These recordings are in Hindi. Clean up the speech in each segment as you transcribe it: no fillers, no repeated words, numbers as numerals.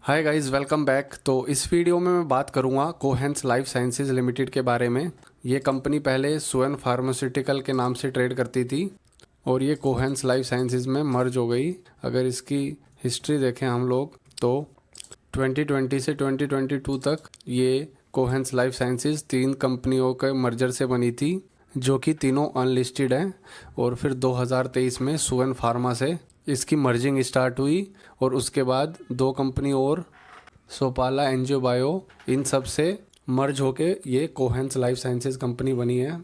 Hi guys, welcome back. तो इस वीडियो में मैं बात करूंगा कोहेंस लाइफ साइंसेज लिमिटेड के बारे में। ये कंपनी पहले सुवेन फार्मास्यूटिकल के नाम से ट्रेड करती थी और ये कोहेंस लाइफ साइंसेज में मर्ज हो गई। अगर इसकी हिस्ट्री देखें हम लोग तो 2020 से 2022 तक ये कोहेंस लाइफ साइंसेज 3 कंपनियों के मर्जर से बनी थी, जो कि तीनों अनलिस्टेड हैं। और फिर 2023 में सुवेन फार्मा से इसकी मर्जिंग स्टार्ट हुई और उसके बाद 2 कंपनी और सोपाला एनजियो बायो, इन सब से मर्ज होके ये कोहेंस लाइफ साइंसेज कंपनी बनी है।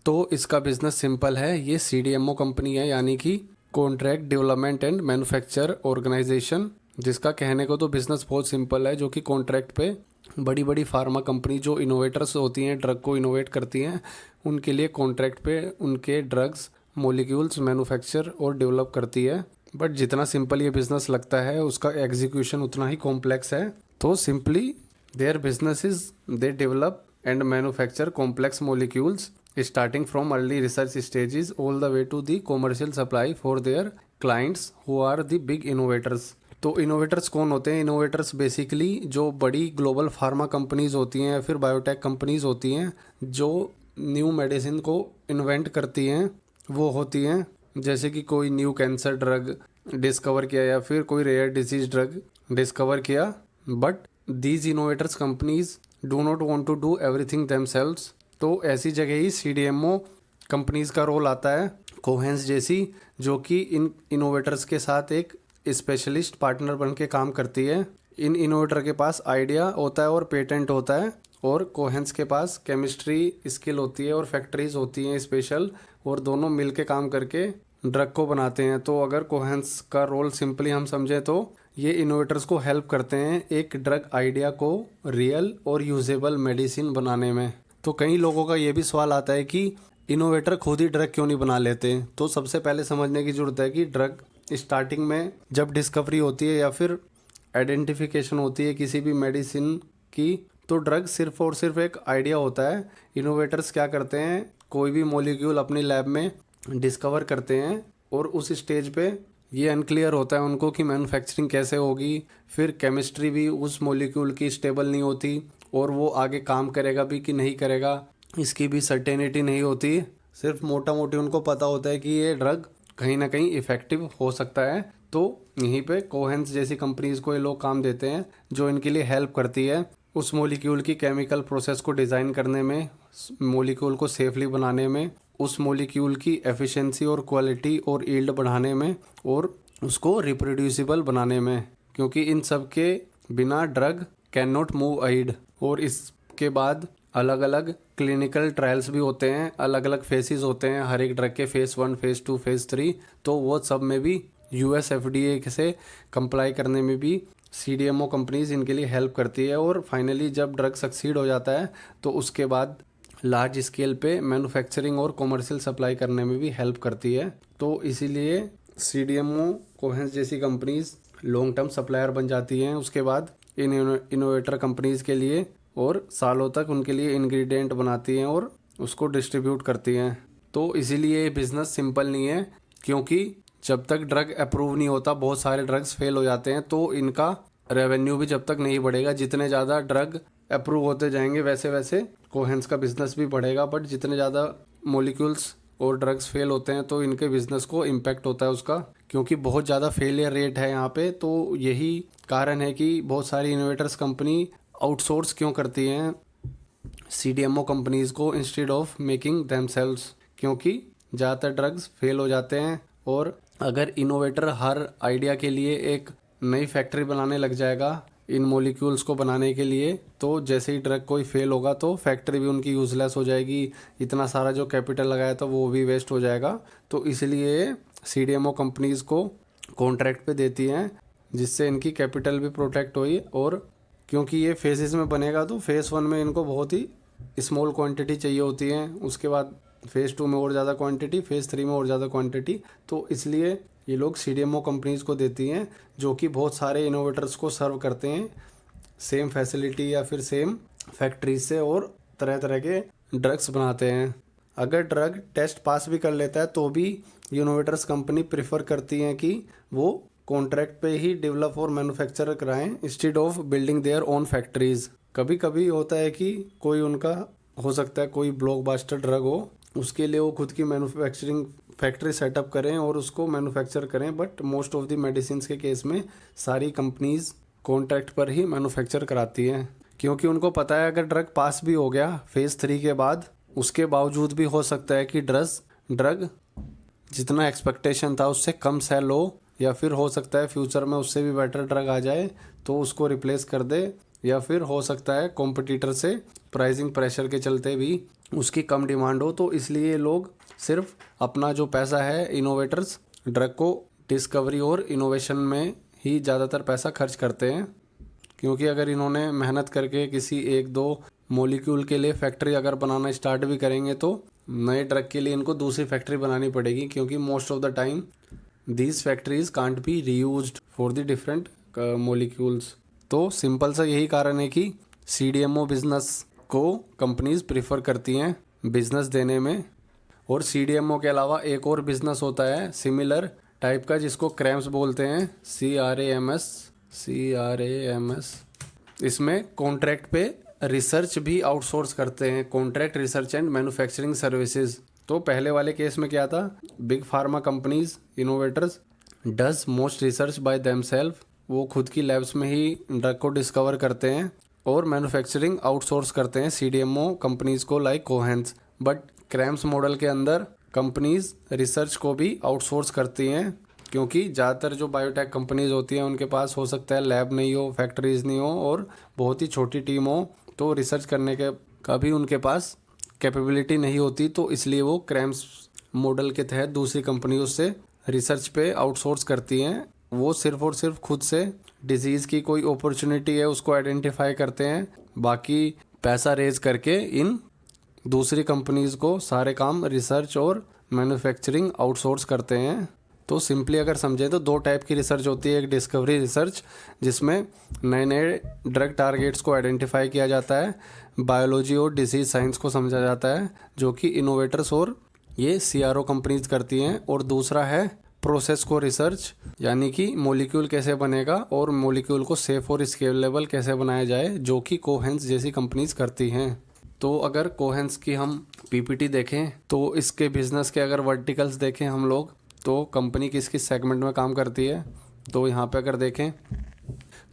तो इसका बिजनेस सिंपल है। ये सीडीएमओ कंपनी है, यानी कि contract development and manufacture organisation, जिसका कहने को तो बिजनेस बहुत सिंपल है, जो कि कॉन्ट्रैक्ट पे बड़ी बड़ी फार्मा कंपनी जो इनोवेटर्स होती हैं, ड्रग को इनोवेट करती हैं, उनके लिए कॉन्ट्रैक्ट पे उनके ड्रग्स मॉलिक्यूल्स मैन्युफैक्चर और डेवलप करती है। बट जितना सिंपल ये बिजनेस लगता है, उसका एग्जीक्यूशन उतना ही कॉम्प्लेक्स है। तो simply their business is they develop and manufacture complex molecules starting from early research stages all the way to the commercial supply for their clients who are the big innovators. तो इनोवेटर्स कौन होते हैं? इनोवेटर्स बेसिकली जो बड़ी ग्लोबल फार्मा कंपनीज होती हैं या फिर बायोटेक कंपनीज होती हैं, जो न्यू मेडिसिन को इन्वेंट करती हैं, वो होती हैं। जैसे कि कोई न्यू कैंसर ड्रग डिस्कवर किया या फिर कोई रेयर डिजीज ड्रग डिस्कवर किया। But these innovators companies do not want to do everything themselves. तो ऐसी जगह ही सीडीएमओ कंपनीज का रोल आता है, कोहेंस जैसी, जो कि इन इनोवेटर्स के साथ एक स्पेशलिस्ट पार्टनर बन के काम करती है। इन इनोवेटर के पास आइडिया होता है और पेटेंट होता है, और कोहेंस के पास केमिस्ट्री स्किल होती है और फैक्ट्रीज होती हैं स्पेशल, और दोनों मिल के काम करके ड्रग को बनाते हैं। तो अगर कोहेंस का रोल सिंपली हम समझें तो ये इनोवेटर्स को हेल्प करते हैं एक ड्रग आइडिया को रियल और यूजेबल मेडिसिन बनाने में। तो कई लोगों का ये भी सवाल आता है कि इनोवेटर खुद ही ड्रग क्यों नहीं बना लेते। तो सबसे पहले समझने की ज़रूरत है कि ड्रग स्टार्टिंग में जब डिस्कवरी होती है या फिर आइडेंटिफिकेशन होती है किसी भी मेडिसिन की, तो ड्रग सिर्फ और सिर्फ एक आइडिया होता है। इनोवेटर्स क्या करते हैं, कोई भी मॉलिक्यूल अपनी लैब में डिस्कवर करते हैं और उस स्टेज पे ये अनक्लियर होता है उनको कि मैन्युफैक्चरिंग कैसे होगी। फिर केमिस्ट्री भी उस मॉलिक्यूल की स्टेबल नहीं होती और वो आगे काम करेगा भी कि नहीं करेगा, इसकी भी सर्टेनिटी नहीं होती। सिर्फ मोटा मोटी उनको पता होता है कि ये ड्रग कहीं ना कहीं इफ़ेक्टिव हो सकता है। तो यहीं पे कोहेंस जैसी कंपनीज को ये लोग काम देते हैं, जो इनके लिए हेल्प करती है उस मॉलिक्यूल की केमिकल प्रोसेस को डिज़ाइन करने में, मॉलिक्यूल को सेफली बनाने में, उस मॉलिक्यूल की एफिशिएंसी और क्वालिटी और यील्ड बढ़ाने में, और उसको रिप्रोड्यूसिबल बनाने में, क्योंकि इन सब के बिना drug can not move ahead. और इसके बाद अलग अलग क्लिनिकल ट्रायल्स भी होते हैं, अलग अलग फेसेस होते हैं हर एक ड्रग के, फेज़ 1, फेज़ 2, फेज़ 3। तो वो सब में भी यूएस एफडीए से कंप्लाई करने में भी सीडीएमओ कंपनीज इनके लिए हेल्प करती है। और फाइनली जब ड्रग सक्सीड हो जाता है तो उसके बाद लार्ज स्केल पे मैन्युफैक्चरिंग और कॉमर्शियल सप्लाई करने में भी हेल्प करती है। तो इसीलिए सीडीएमओ कोहेंस जैसी कंपनीज लॉन्ग टर्म सप्लायर बन जाती हैं उसके बाद इन इनोवेटर कंपनीज के लिए, और सालों तक उनके लिए इंग्रेडिएंट बनाती हैं और उसको डिस्ट्रीब्यूट करती हैं। तो इसीलिए ये बिज़नेस सिंपल नहीं है, क्योंकि जब तक ड्रग अप्रूव नहीं होता, बहुत सारे ड्रग्स फेल हो जाते हैं, तो इनका रेवेन्यू भी जब तक नहीं बढ़ेगा। जितने ज़्यादा ड्रग अप्रूव होते जाएंगे वैसे वैसे कोहेंस का बिजनेस भी बढ़ेगा। बट जितने ज़्यादा मॉलिक्यूल्स और ड्रग्स फेल होते हैं तो इनके बिजनेस को इम्पैक्ट होता है उसका, क्योंकि बहुत ज़्यादा फेलियर रेट है यहाँ पे। तो यही कारण है कि बहुत सारी इनोवेटर्स कंपनी आउटसोर्स क्यों करती हैं सीडीएमओ कंपनीज को इंस्टेड ऑफ मेकिंग देमसेल्व्स, क्योंकि ज़्यादातर ड्रग्स फेल हो जाते हैं। और अगर इनोवेटर हर आइडिया के लिए एक नई फैक्ट्री बनाने लग जाएगा इन मॉलिक्यूल्स को बनाने के लिए, तो जैसे ही ड्रग कोई फेल होगा तो फैक्ट्री भी उनकी यूजलेस हो जाएगी, इतना सारा जो कैपिटल लगाया था वो भी वेस्ट हो जाएगा। तो इसलिए सीडीएमओ कंपनीज को कॉन्ट्रैक्ट पे देती हैं, जिससे इनकी कैपिटल भी प्रोटेक्ट हुई। और क्योंकि ये फेजेस में बनेगा तो फेज़ 1 में इनको बहुत ही स्मॉल क्वांटिटी चाहिए होती है, उसके बाद फेज़ 2 में और ज़्यादा क्वांटिटी, फेज़ 3 में और ज़्यादा क्वांटिटी। तो इसलिए ये लोग सीडीएमओ कंपनीज को देती हैं, जो कि बहुत सारे इनोवेटर्स को सर्व करते हैं सेम फैसिलिटी या फिर सेम फैक्ट्री से, और तरह तरह के ड्रग्स बनाते हैं। अगर ड्रग टेस्ट पास भी कर लेता है तो भी इनोवेटर्स कंपनी प्रेफर करती हैं कि वो कॉन्ट्रैक्ट पे ही डेवलप और मैन्युफैक्चर कराएं instead of building their own factories. कभी कभी होता है कि कोई उनका हो सकता है कोई ब्लॉकबस्टर ड्रग हो, उसके लिए वो खुद की मैन्युफैक्चरिंग फैक्ट्री सेटअप करें और उसको मैन्युफैक्चर करें, but most of the medicine के केस में सारी कंपनीज कॉन्ट्रैक्ट पर ही मैन्युफैक्चर कराती हैं, क्योंकि उनको पता है अगर ड्रग पास भी हो गया फेज़ 3 के बाद, उसके बावजूद भी हो सकता है कि ड्रग जितना एक्सपेक्टेशन था उससे कम सेल हो, या फिर हो सकता है फ्यूचर में उससे भी बेटर ड्रग आ जाए तो उसको रिप्लेस कर दे, या फिर हो सकता है कॉम्पिटिटर से प्राइसिंग प्रेशर के चलते भी उसकी कम डिमांड हो। तो इसलिए लोग सिर्फ अपना जो पैसा है इनोवेटर्स ड्रग को डिस्कवरी और इनोवेशन में ही ज़्यादातर पैसा खर्च करते हैं, क्योंकि अगर इन्होंने मेहनत करके किसी एक दो मॉलिक्यूल के लिए फैक्ट्री अगर बनाना स्टार्ट भी करेंगे तो नए ड्रग के लिए इनको दूसरी फैक्ट्री बनानी पड़ेगी, क्योंकि most of the time these factories can't be reused for the different molecules. तो सिंपल सा यही कारण है कि CDMO बिजनेस को कंपनीज प्रेफर करती हैं बिजनेस देने में। और CDMO के अलावा एक और बिजनेस होता है सिमिलर टाइप का, जिसको क्रैम्स बोलते हैं, CRAMS। इसमें कॉन्ट्रैक्ट पे रिसर्च भी आउटसोर्स करते हैं, contract research and manufacturing services. तो पहले वाले केस में क्या था, big pharma companies innovators does most research by themself, वो खुद की लैब्स में ही ड्रग को डिस्कवर करते हैं और मैन्युफैक्चरिंग आउटसोर्स करते हैं CDMO कंपनीज को लाइक कोहेंस। बट क्रैम्स मॉडल के अंदर कंपनीज रिसर्च को भी आउटसोर्स करती हैं, क्योंकि ज़्यादातर जो बायोटेक कंपनीज होती हैं उनके पास हो सकता है लैब नहीं हो, फैक्ट्रीज नहीं हो और बहुत ही छोटी टीम हो, तो रिसर्च करने के का भी उनके पास कैपेबिलिटी नहीं होती। तो इसलिए वो क्रैम्स मॉडल के तहत दूसरी कंपनियों से रिसर्च पे आउटसोर्स करती हैं। वो सिर्फ और सिर्फ खुद से डिजीज़ की कोई अपॉर्चुनिटी है उसको आइडेंटिफाई करते हैं, बाकी पैसा रेज करके इन दूसरी कंपनीज़ को सारे काम रिसर्च और मैन्युफैक्चरिंग आउटसोर्स करते हैं। तो सिंपली अगर समझें तो दो टाइप की रिसर्च होती है, एक डिस्कवरी रिसर्च जिसमें नए नए ड्रग टारगेट्स को आइडेंटिफाई किया जाता है, बायोलॉजी और डिसीज साइंस को समझा जाता है, जो कि इनोवेटर्स और ये CRO कंपनीज करती हैं। और दूसरा है प्रोसेस को रिसर्च, यानी कि मॉलिक्यूल कैसे बनेगा और मॉलिक्यूल को सेफ और स्केलेबल कैसे बनाया जाए, जो कि कोहेंस जैसी कंपनीज करती हैं। तो अगर कोहेंस की हम PPT देखें तो इसके बिजनेस के अगर वर्टिकल्स देखें हम लोग, तो कंपनी किस किस सेगमेंट में काम करती है, तो यहाँ पे अगर देखें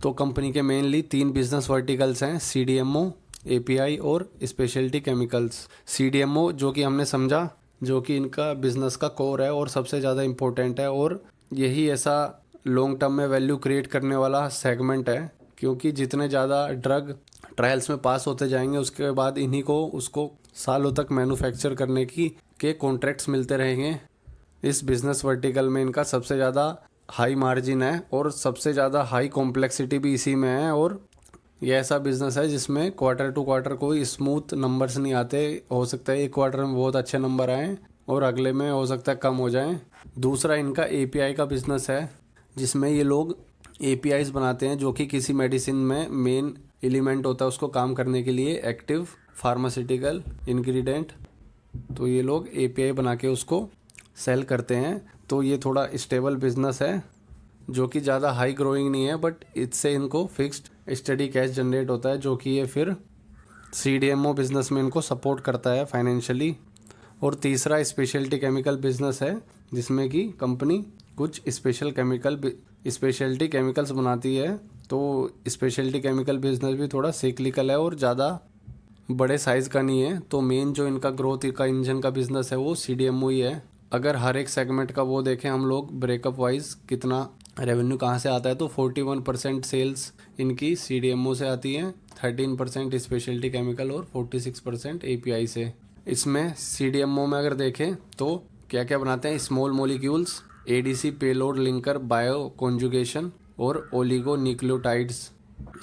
तो कंपनी के मेनली 3 बिजनेस वर्टिकल्स हैं, CDMO, API और स्पेशलिटी केमिकल्स। CDMO जो कि हमने समझा, जो कि इनका बिजनेस का कोर है और सबसे ज़्यादा इम्पोर्टेंट है, और यही ऐसा लॉन्ग टर्म में वैल्यू क्रिएट करने वाला सेगमेंट है, क्योंकि जितने ज़्यादा ड्रग ट्रायल्स में पास होते जाएंगे उसके बाद इन्हीं को उसको सालों तक मैन्युफैक्चर करने के कॉन्ट्रैक्ट्स मिलते रहेंगे। इस बिज़नेस वर्टिकल में इनका सबसे ज़्यादा हाई मार्जिन है और सबसे ज़्यादा हाई कॉम्प्लेक्सिटी भी इसी में है, और ये ऐसा बिज़नेस है जिसमें क्वार्टर टू क्वार्टर कोई स्मूथ नंबर्स नहीं आते। हो सकता है एक क्वार्टर में बहुत अच्छे नंबर आएँ और अगले में हो सकता है कम हो जाएं। दूसरा इनका API का बिज़नेस है, जिसमें ये लोग APIs बनाते हैं, जो कि किसी मेडिसिन में मेन एलिमेंट होता है उसको काम करने के लिए, एक्टिव फार्मास्यूटिकल इंग्रेडिएंट। तो ये लोग API बना के उसको सेल करते हैं। तो ये थोड़ा स्टेबल बिजनेस है, जो कि ज़्यादा हाई ग्रोइंग नहीं है, बट इससे इनको फिक्स्ड स्टडी कैश जनरेट होता है, जो कि ये फिर CDMO बिजनेस में इनको सपोर्ट करता है फाइनेंशियली। और तीसरा स्पेशलिटी केमिकल बिजनेस है, जिसमें कि कंपनी कुछ स्पेशलिटी केमिकल्स बनाती है। तो स्पेशलिटी केमिकल बिजनेस भी थोड़ा साइक्लिकल है और ज़्यादा बड़े साइज़ का नहीं है। तो मेन जो इनका ग्रोथ का इंजन का बिजनेस है वो CDMO ही है। अगर हर एक सेगमेंट का वो देखें हम लोग ब्रेकअप वाइज कितना रेवेन्यू कहाँ से आता है, तो 41% सेल्स इनकी CDMO से आती है, 13% स्पेशलिटी केमिकल और 46% API से। इसमें CDMO में अगर देखें तो क्या क्या बनाते हैं, small molecules, ADC payload linker, bio conjugation और ओलिगो न्यूक्लियोटाइड्स।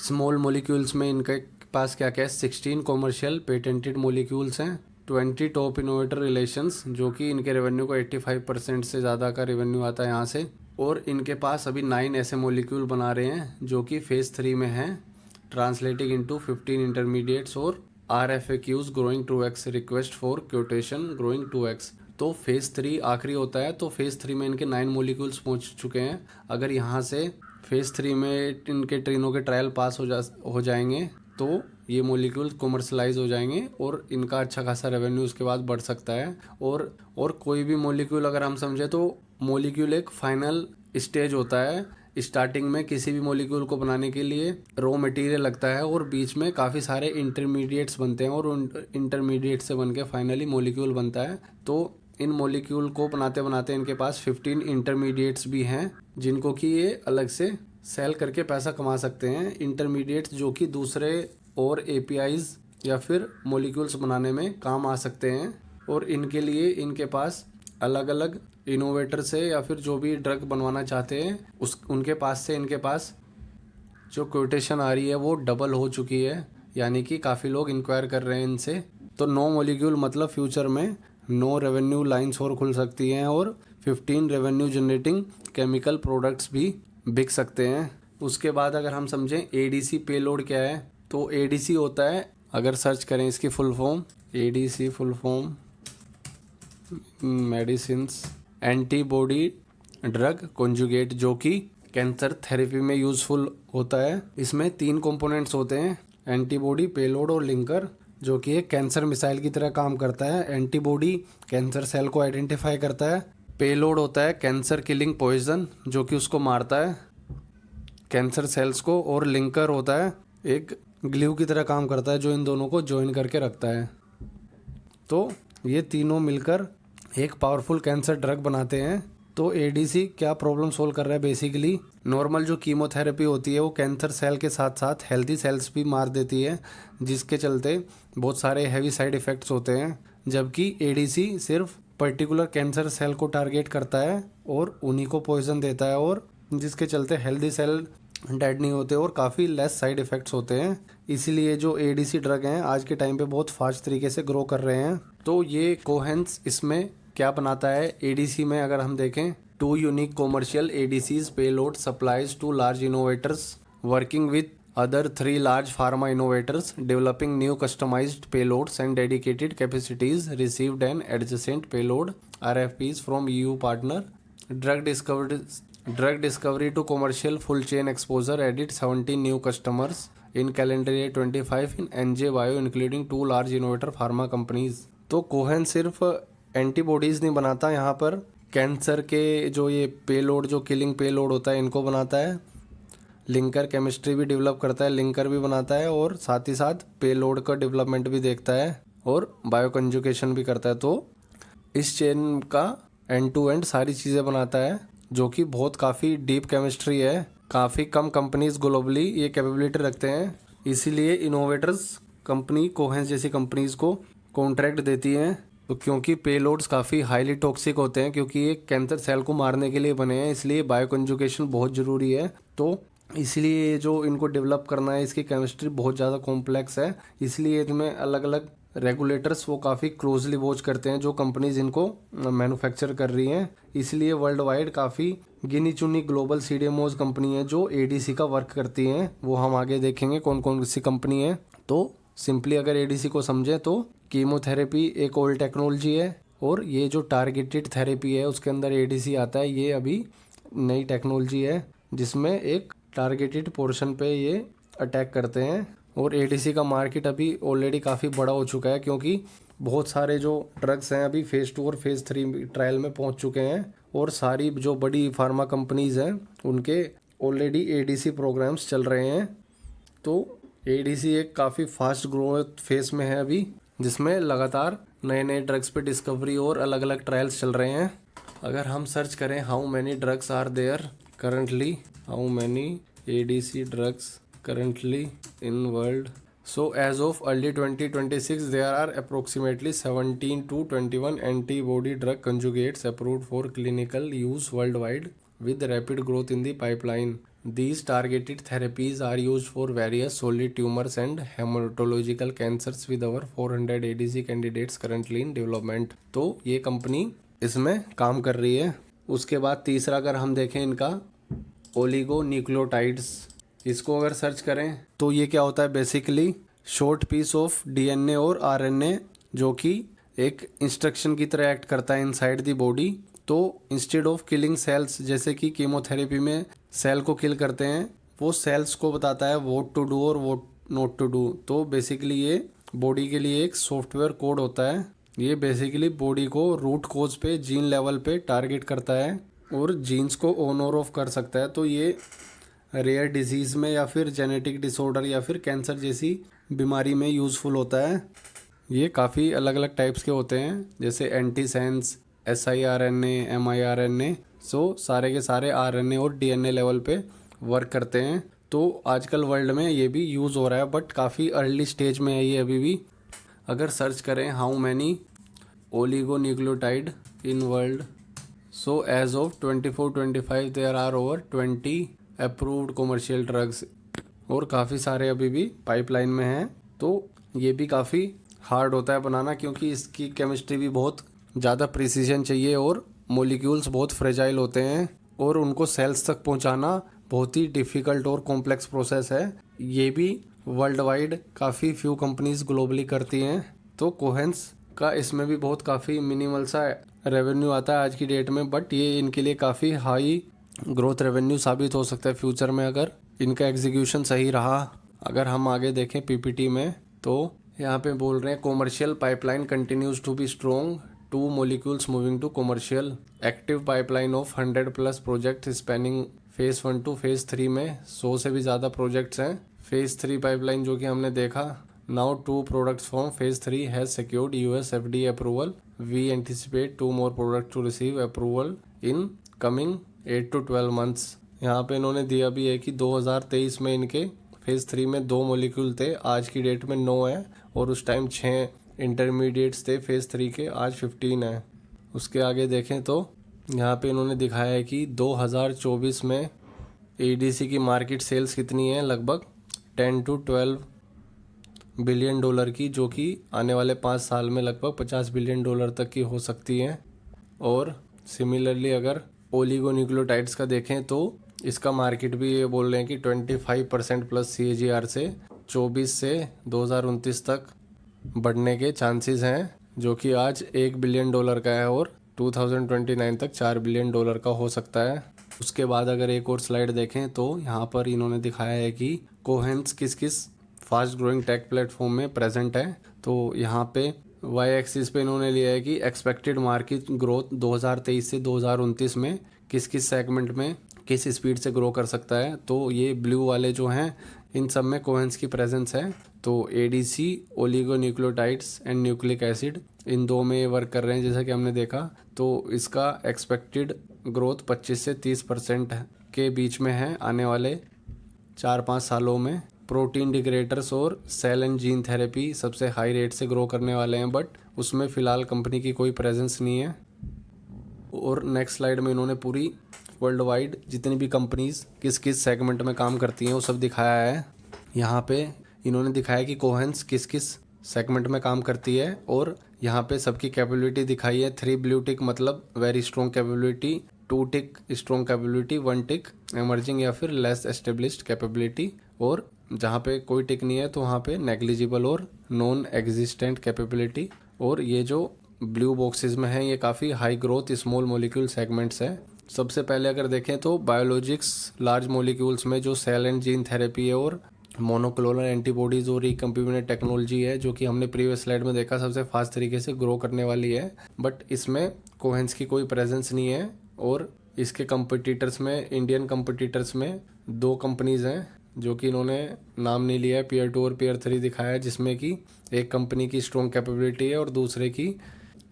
स्मॉल मॉलिक्यूल्स में इनके पास क्या क्या है, 16 कॉमर्शियल पेटेंटेड मॉलिक्यूल्स हैं, 20 टॉप इनोवेटर रिलेशंस, जो कि इनके रेवेन्यू को 85% से ज़्यादा का रेवेन्यू आता है यहाँ से। और इनके पास अभी 9 ऐसे मॉलिक्यूल बना रहे हैं जो कि फेज़ 3 में हैं, ट्रांसलेटिंग इनटू 15 इंटरमीडिएट्स और RFAQs growing 2x, request for quotation growing 2x। तो फेज़ 3 आखिरी होता है। तो फेज़ 3 में इनके 9 मॉलिक्यूल्स पहुंच चुके हैं। अगर यहाँ से फेज़ 3 में इनके ट्रिनो के ट्रायल पास हो जाएंगे तो ये मॉलिक्यूल कॉमर्शलाइज हो जाएंगे और इनका अच्छा खासा रेवेन्यू उसके बाद बढ़ सकता है। और कोई भी मॉलिक्यूल अगर हम समझे तो मॉलिक्यूल एक फाइनल स्टेज होता है। स्टार्टिंग में किसी भी मॉलिक्यूल को बनाने के लिए रॉ मटेरियल लगता है और बीच में काफ़ी सारे इंटरमीडिएट्स बनते हैं और उन इंटरमीडिएट से बन के फाइनली मॉलिक्यूल बनता है। तो इन मॉलिक्यूल को बनाते बनाते इनके पास 15 इंटरमीडिएट्स भी हैं जिनको कि ये अलग से सेल करके पैसा कमा सकते हैं। इंटरमीडिएट्स जो कि दूसरे और एपीआईज या फिर मॉलिक्यूल्स बनाने में काम आ सकते हैं। और इनके लिए इनके पास अलग अलग इनोवेटर से या फिर जो भी ड्रग बनवाना चाहते हैं उनके पास से इनके पास जो कोटेशन आ रही है वो डबल हो चुकी है, यानी कि काफ़ी लोग इंक्वायर कर रहे हैं इनसे। तो 9 मॉलिक्यूल मतलब फ्यूचर में 9 रेवेन्यू लाइंस और खुल सकती हैं और 15 रेवेन्यू जनरेटिंग केमिकल प्रोडक्ट्स भी बिक सकते हैं। उसके बाद अगर हम समझें एडीसी पेलोड क्या है, तो एडीसी होता है, अगर सर्च करें इसकी full form, ADC full form medicines antibody drug conjugate, जो कि कैंसर थेरेपी में यूज़फुल होता है। इसमें 3 कंपोनेंट्स होते हैं, एंटीबॉडी, पेलोड और लिंकर, जो कि एक कैंसर मिसाइल की तरह काम करता है। एंटीबॉडी कैंसर सेल को आइडेंटिफाई करता है, पेलोड होता है कैंसर किलिंग पॉइजन जो कि उसको मारता है कैंसर सेल्स को, और लिंकर होता है एक ग्लू की तरह काम करता है जो इन दोनों को ज्वाइन करके रखता है। तो ये तीनों मिलकर एक पावरफुल कैंसर ड्रग बनाते हैं। तो एडीसी क्या प्रॉब्लम सोल्व कर रहा है? बेसिकली नॉर्मल जो कीमोथेरेपी होती है वो कैंसर सेल के साथ साथ हेल्दी सेल्स भी मार देती है, जिसके चलते बहुत सारे हैवी साइड इफ़ेक्ट्स होते हैं। जबकि एडीसी सिर्फ पर्टिकुलर कैंसर सेल को टारगेट करता है और उन्हीं को पॉइजन देता है, और जिसके चलते हेल्दी सेल डेड नहीं होते और काफ़ी लेस साइड इफ़ेक्ट्स होते हैं। इसीलिए जो एडीसी ड्रग हैं आज के टाइम पे बहुत फास्ट तरीके से ग्रो कर रहे हैं। तो ये कोहेंस इसमें क्या बनाता है एडीसी में, अगर हम देखें, 2 unique commercial ADCs payload supplies to large innovators working with other 3 large pharma innovators developing new customized payloads and dedicated capacities, received an adjacent payload RFPs from EU partner. Drug discovery to commercial full chain exposure, added 17 new customers in calendar year 25 in NJ Bio including 2 large innovator pharma companies. तो कोहेन सिर्फ एंटीबॉडीज़ नहीं बनाता, यहाँ पर कैंसर के जो ये पेलोड, जो किलिंग पेलोड होता है, इनको बनाता है। लिंकर केमिस्ट्री भी डेवलप करता है, लिंकर भी बनाता है, और साथ ही साथ पेलोड का डेवलपमेंट भी देखता है और बायो कंजुगेशन भी करता है। तो इस चेन का एंड टू एंड सारी चीज़ें बनाता है, जो कि बहुत काफ़ी डीप केमिस्ट्री है। काफ़ी कम कंपनीज ग्लोबली ये कैपेबिलिटी रखते हैं, इसीलिए इनोवेटर्स कंपनी कोहेंस जैसी कंपनीज को कॉन्ट्रैक्ट देती हैं। तो क्योंकि पेलोड्स काफ़ी हाईली टॉक्सिक होते हैं, क्योंकि ये कैंसर सेल को मारने के लिए बने हैं, इसलिए बायो कंजुगेशन बहुत ज़रूरी है। तो इसलिए जो इनको डेवलप करना है, इसकी केमिस्ट्री बहुत ज़्यादा कॉम्प्लेक्स है, इसलिए इसमें अलग अलग रेगुलेटर्स वो काफ़ी क्लोजली वॉच करते हैं जो कंपनीज इनको मैन्युफैक्चर कर रही हैं। इसलिए वर्ल्ड वाइड काफ़ी गिनी चुनी ग्लोबल सीडीएमओज कंपनी है जो एडीसी का वर्क करती हैं। वो हम आगे देखेंगे कौन कौन सी कंपनी है। तो सिंपली अगर एडीसी को समझें तो कीमोथेरेपी एक ओल्ड टेक्नोलॉजी है, और ये जो टारगेटेड थेरेपी है उसके अंदर एडीसी आता है। ये अभी नई टेक्नोलॉजी है जिसमें एक टारगेटेड पोर्शन पे ये अटैक करते हैं। और एडीसी का मार्केट अभी ऑलरेडी काफ़ी बड़ा हो चुका है, क्योंकि बहुत सारे जो ड्रग्स हैं अभी फेज़ 2 और फेज़ 3 ट्रायल में पहुंच चुके हैं, और सारी जो बड़ी फार्मा कंपनीज़ हैं उनके ऑलरेडी एडीसी प्रोग्राम्स चल रहे हैं। तो एडीसी एक काफ़ी फास्ट ग्रोथ फेज़ में है अभी, जिसमें लगातार नए नए ड्रग्स पे डिस्कवरी और अलग अलग ट्रायल्स चल रहे हैं। अगर हम सर्च करें how many drugs are there currently, how many ADC drugs currently in world, so as of early 2026 there are approximately 17 to 21 antibody drug conjugates approved for clinical use worldwide, with rapid growth in the pipeline. These targeted therapies are used for various solid tumors and hematological cancers with over 400 ADC candidates currently in development. तो ये कंपनी इसमें काम कर रही है। उसके बाद तीसरा अगर हम देखें इनका ओलिगोन्यूक्लियोटाइड्स, इसको अगर सर्च करें तो ये क्या होता है? Basically short piece of DNA और आरएनए जो कि एक इंस्ट्रक्शन की तरह एक्ट करता है इनसाइड दी बॉडी। तो इंस्टेड ऑफ किलिंग सेल्स, जैसे कि कीमोथेरेपी में सेल को किल करते हैं, वो सेल्स को बताता है व्हाट टू डू और व्हाट नॉट टू डू। तो बेसिकली ये बॉडी के लिए एक सॉफ्टवेयर कोड होता है। ये बेसिकली बॉडी को रूट कोज पे, जीन लेवल पे टारगेट करता है और जीन्स को ऑन और ऑफ कर सकता है। तो ये रेयर डिजीज़ में या फिर जेनेटिक डिसऑर्डर या फिर कैंसर जैसी बीमारी में यूज़फुल होता है। ये काफ़ी अलग अलग टाइप्स के होते हैं, जैसे एंटीसेंस, siRNA, miRNA। सो सारे के सारे RNA और DNA लेवल पे वर्क करते हैं। तो आजकल वर्ल्ड में ये भी यूज़ हो रहा है, बट काफ़ी अर्ली स्टेज में है ये अभी भी। अगर सर्च करें how many oligonucleotide in world, so as of 24-25 there are over 20 approved commercial drugs, और काफ़ी सारे अभी भी पाइपलाइन में हैं। तो ये भी काफ़ी हार्ड होता है बनाना, क्योंकि इसकी केमिस्ट्री भी बहुत ज़्यादा प्रिसीजन चाहिए और मॉलिक्यूल्स बहुत फ्रेजाइल होते हैं और उनको सेल्स तक पहुंचाना बहुत ही डिफ़िकल्ट और कॉम्प्लेक्स प्रोसेस है। ये भी वर्ल्ड वाइड काफ़ी फ्यू कंपनीज ग्लोबली करती हैं। तो कोहेंस का इसमें भी बहुत काफ़ी मिनिमल सा रेवेन्यू आता है आज की डेट में, बट ये इनके लिए काफ़ी हाई ग्रोथ रेवेन्यू साबित हो सकता है फ्यूचर में, अगर इनका एग्जीक्यूशन सही रहा। अगर हम आगे देखें पीपीटी में, तो यहाँ पे बोल रहे हैं commercial pipeline continues to be strong, 2 molecules moving to commercial, active pipeline of 100+ project spanning phase 1 to phase 3 में 100 से भी ज़्यादा प्रोजेक्ट्स हैं। फेज़ 3 पाइपलाइन जो कि हमने देखा, now 2 products from phase 3 has secured US FDA approval, we anticipate 2 more product to receive approval in coming 8 to 12 months। यहाँ पे इन्होंने दिया भी है कि 2023 में इनके फेज़ 3 में 2 मॉलिक्यूल थे, आज की डेट में 9 है, और उस टाइम 6 इंटरमीडिएट्स थे फेज़ 3 के, आज 15 है। उसके आगे देखें तो यहाँ पे इन्होंने दिखाया है कि 2024 में ADC की मार्केट सेल्स कितनी है, लगभग 10 to 12 बिलियन डॉलर की, जो कि आने वाले 5 साल में लगभग 50 बिलियन डॉलर तक की हो सकती हैं। और सिमिलरली अगर ओलिगोन्यूक्लियोटाइड्स का देखें तो इसका मार्केट भी ये बोल रहे हैं कि 25% प्लस CAGR से 24 से 2029 तक बढ़ने के चांसेस हैं, जो कि आज 1 बिलियन डॉलर का है और 2029 तक 4 बिलियन डॉलर का हो सकता है। उसके बाद अगर एक और स्लाइड देखें तो यहाँ पर इन्होंने दिखाया है कि कोहेंस किस किस फास्ट ग्रोइंग टेक प्लेटफॉर्म में प्रेजेंट है। तो यहाँ पे वाई एक्सिस पे इन्होंने लिया है कि एक्सपेक्टेड मार्केट ग्रोथ 2023 से 2029 में किस किस सेगमेंट में किस स्पीड से ग्रो कर सकता है। तो ये ब्लू वाले जो हैं, इन सब में कोहेंस की प्रेजेंस है। तो ADC, oligonucleotides and nucleic acid, इन 2 में ये वर्क कर रहे हैं जैसा कि हमने देखा। तो इसका एक्सपेक्टेड ग्रोथ 25 से 30% के बीच में है आने वाले 4-5 सालों में। प्रोटीन डिग्रेडर्स और सेल एंड जीन थेरेपी सबसे हाई रेट से ग्रो करने वाले हैं, बट उसमें फ़िलहाल कंपनी की कोई प्रेजेंस नहीं है। और नेक्स्ट स्लाइड में इन्होंने पूरी वर्ल्ड वाइड जितनी भी कंपनीज किस किस सेगमेंट में काम करती हैं वो सब दिखाया है। यहाँ पे इन्होंने दिखाया कि कोहेंस किस किस सेगमेंट में काम करती है, और यहाँ पे सबकी कैपेबिलिटी दिखाई है। 3 ब्लू टिक मतलब वेरी स्ट्रॉन्ग कैपेबिलिटी, 2 टिक स्ट्रॉन्ग कैपेबिलिटी, 1 टिक एमर्जिंग या फिर लेस एस्टेब्लिश्ड कैपेबिलिटी, और जहाँ पे कोई टिक नहीं है तो वहाँ पे नेग्लिजिबल और नॉन एग्जिस्टेंट कैपेबिलिटी। और ये जो ब्लू बॉक्सेस में है ये काफ़ी high growth small molecule segments है। सबसे पहले अगर देखें तो बायोलॉजिक्स लार्ज मॉलिक्यूल्स में जो सेल एंड जीन थेरेपी है और मोनोक्लोनल एंटीबॉडीज़ और रिकम्बिनेंट टेक्नोलॉजी है, जो कि हमने प्रीवियस स्लाइड में देखा सबसे फास्ट तरीके से ग्रो करने वाली है, बट इसमें कोहेंस की कोई प्रेजेंस नहीं है। और इसके कंपटीटर्स में, इंडियन कंपटीटर्स में 2 कंपनीज़ हैं जो कि इन्होंने नाम नहीं लिया है, Peer 2 और Peer 3 दिखाया है, जिसमें कि एक कंपनी की स्ट्रॉन्ग कैपेबिलिटी है और दूसरे की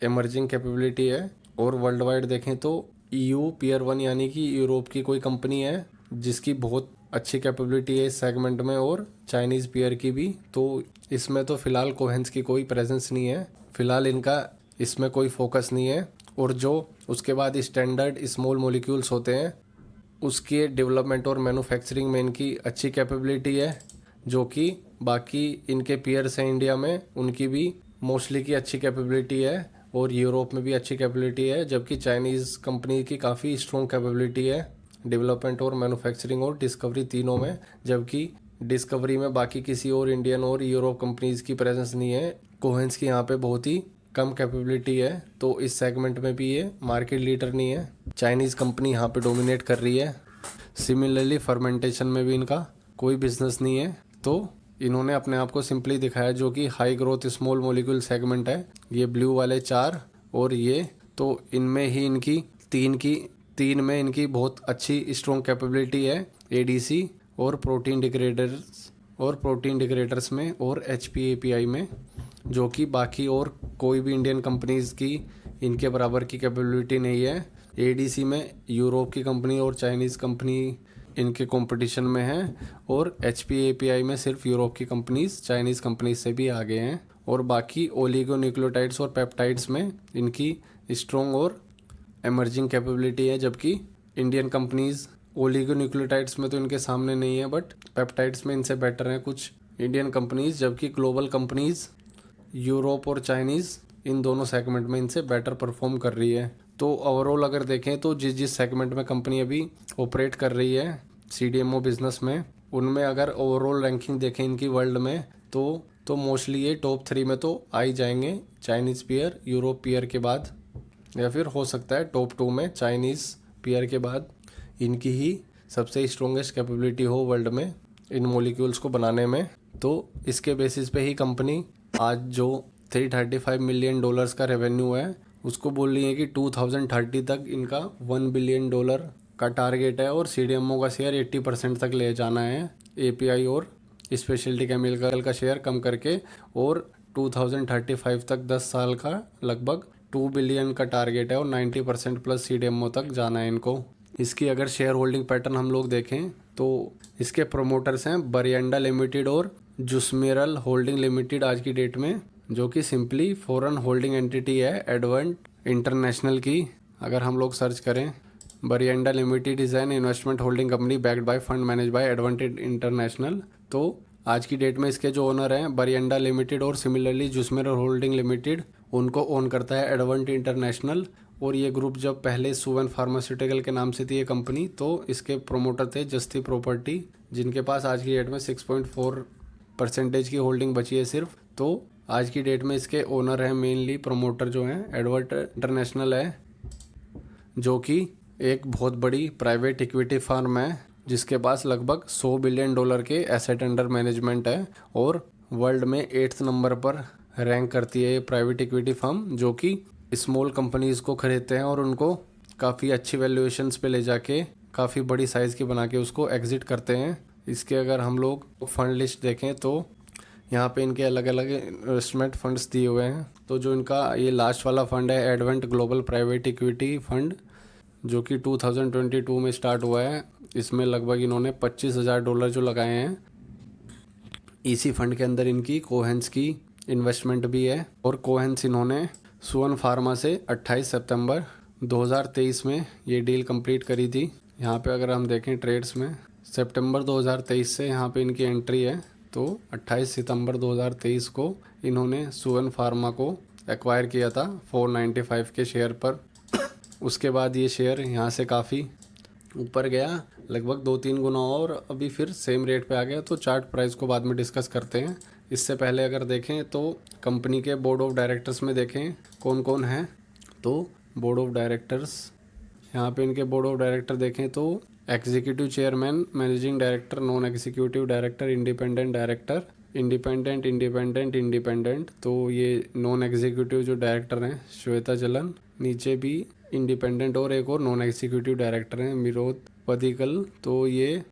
एमर्जिंग कैपेबिलिटी है। और वर्ल्ड वाइड देखें तो EU Peer 1 यानी कि यूरोप की कोई कंपनी है जिसकी बहुत अच्छी कैपेबिलिटी है इस सेगमेंट में, और चाइनीज़ पीयर की भी। तो इसमें तो फ़िलहाल कोहेंस की कोई प्रेजेंस नहीं है, फ़िलहाल इनका इसमें कोई फोकस नहीं है। और जो उसके बाद स्टैंडर्ड स्मॉल मॉलिक्यूल्स होते हैं उसके डेवलपमेंट और मैन्युफैक्चरिंग में इनकी अच्छी कैपेबिलिटी है, जो कि बाकी इनके पीयर्स हैं इंडिया में उनकी भी मोस्टली की अच्छी कैपेबिलिटी है, और यूरोप में भी अच्छी कैपेबिलिटी है, जबकि चाइनीज़ कंपनी की काफ़ी स्ट्रॉन्ग कैपेबिलिटी है डेवलपमेंट और मैन्युफैक्चरिंग और डिस्कवरी तीनों में। जबकि डिस्कवरी में बाकी किसी और इंडियन और यूरोप कंपनीज़ की प्रेजेंस नहीं है। कोहेंस की यहाँ पे बहुत ही कम कैपेबिलिटी है, तो इस सेगमेंट में भी ये मार्केट लीडर नहीं है। चाइनीज़ कंपनी यहाँ पे डोमिनेट कर रही है। सिमिलरली फर्मेंटेशन में भी इनका कोई बिजनेस नहीं है, तो इन्होंने अपने आप को सिंपली दिखाया जो कि high growth small molecule segment है। ये ब्लू वाले 4 और ये, तो इनमें ही इनकी तीन में इनकी बहुत अच्छी स्ट्रॉन्ग कैपेबिलिटी है, एडीसी और प्रोटीन डिग्रेडर्स में और HPAPI में, जो कि बाकी और कोई भी इंडियन कंपनीज़ की इनके बराबर की कैपेबिलिटी नहीं है। एडीसी में यूरोप की कंपनी और चाइनीज़ कंपनी इनके कंपटीशन में है, और HPAPI में सिर्फ यूरोप की कंपनीज चाइनीज़ कंपनीज से भी आगे हैं, और बाकी ओलिगोन्यूक्लियोटाइड्स और पेप्टाइड्स में इनकी स्ट्रॉन्ग और एमर्जिंग कैपेबिलिटी है। जबकि इंडियन कंपनीज ओलिगोन्यूक्लियोटाइड्स में तो इनके सामने नहीं है, बट पेप्टाइड्स में इनसे बेटर हैं कुछ इंडियन कंपनीज, जबकि ग्लोबल कंपनीज यूरोप और चाइनीज़ इन दोनों सेगमेंट में इनसे बेटर परफॉर्म कर रही है। तो ओवरऑल अगर देखें तो जिस सेगमेंट में कंपनी अभी ऑपरेट कर रही है CDMO बिजनेस में, उनमें अगर ओवरऑल रैंकिंग देखें इनकी वर्ल्ड में, तो मोस्टली ये टॉप 3 में तो आ ही जाएंगे, चाइनीज़ पीयर, यूरोप पीयर के बाद, या फिर हो सकता है टॉप 2 में चाइनीज़ पीयर के बाद इनकी ही सबसे स्ट्रॉन्गेस्ट कैपेबिलिटी हो वर्ल्ड में इन मॉलिक्यूल्स को बनाने में। तो इसके बेसिस पे ही कंपनी आज जो $335 मिलियन का रेवेन्यू है, उसको बोल रही है कि 2030 तक इनका $1 बिलियन का टारगेट है, और CDMO का शेयर 80% तक ले जाना है, API और स्पेशलिटी केमिकल का शेयर कम करके, और 2035 तक 10 साल का लगभग $2 बिलियन का टारगेट है, और 90% प्लस CDMO तक जाना है इनको। इसकी अगर शेयर होल्डिंग पैटर्न हम लोग देखें तो इसके प्रोमोटर्स हैं बरिएंडा लिमिटेड और जुस्मेरल होल्डिंग लिमिटेड आज की डेट में, जो कि सिंपली फॉरेन होल्डिंग एंटिटी है एडवेंट इंटरनेशनल की। अगर हम लोग सर्च करें, Berhyanda Limited is an investment holding company backed by fund manage by Advent International. तो आज की डेट में इसके जो ओनर हैं बरिएंडा लिमिटेड और सिमिलरली जुस्मेरल होल्डिंग लिमिटेड, उनको ओन करता है एडवेंट इंटरनेशनल। और ये ग्रुप जब पहले सुवेन फार्मास्यूटिकल के नाम से थी ये कंपनी, तो इसके प्रोमोटर थे जस्ती प्रॉपर्टी, जिनके पास आज की डेट में 6.4% की होल्डिंग बची है सिर्फ। तो आज की डेट में इसके ओनर हैं मेनली प्रोमोटर जो हैं एडवर्ट इंटरनेशनल है, जो कि एक बहुत बड़ी प्राइवेट इक्विटी फर्म है जिसके पास लगभग $100 बिलियन के एसेट अंडर मैनेजमेंट है, और वर्ल्ड में 8th नंबर पर रैंक करती है ये प्राइवेट इक्विटी फर्म, जो कि स्मॉल कंपनीज़ को खरीदते हैं और उनको काफ़ी अच्छी वैल्यूएशंस पे ले जाके काफ़ी बड़ी साइज़ की बना के उसको एग्जिट करते हैं। इसके अगर हम लोग फंड लिस्ट देखें तो यहाँ पे इनके अलग अलग इन्वेस्टमेंट फंड्स दिए हुए हैं। तो जो इनका ये लास्ट वाला फंड है advent global private equity fund, जो कि 2022 में स्टार्ट हुआ है, इसमें लगभग इन्होंने $25,000 जो लगाए हैं। इसी फंड के अंदर इनकी कोहेंस की इन्वेस्टमेंट भी है, और कोहेंस इन्होंने सुवेन फार्मा से 28 सितंबर 2023 में ये डील कंप्लीट करी थी। यहाँ पे अगर हम देखें ट्रेड्स में सितंबर 2023 से यहाँ पे इनकी एंट्री है, तो 28 सितंबर 2023 को इन्होंने सुवेन फार्मा को एक्वायर किया था 495 के शेयर पर। उसके बाद ये शेयर यहाँ से काफ़ी ऊपर गया, लगभग 2-3 गुना, और अभी फिर सेम रेट पे आ गया। तो चार्ट प्राइस को बाद में डिस्कस करते हैं। इससे पहले अगर देखें तो कंपनी के बोर्ड ऑफ डायरेक्टर्स में देखें कौन कौन है, तो बोर्ड ऑफ डायरेक्टर्स, यहाँ पे इनके बोर्ड ऑफ डायरेक्टर देखें तो executive chairman, managing director, non executive director, independent director, independent. तो ये नॉन एग्जीक्यूटिव जो डायरेक्टर हैं श्वेता जलन, नीचे भी इंडिपेंडेंट और एक और नॉन एग्जीक्यूटिव डायरेक्टर हैं मिरोद पदिकल। तो ये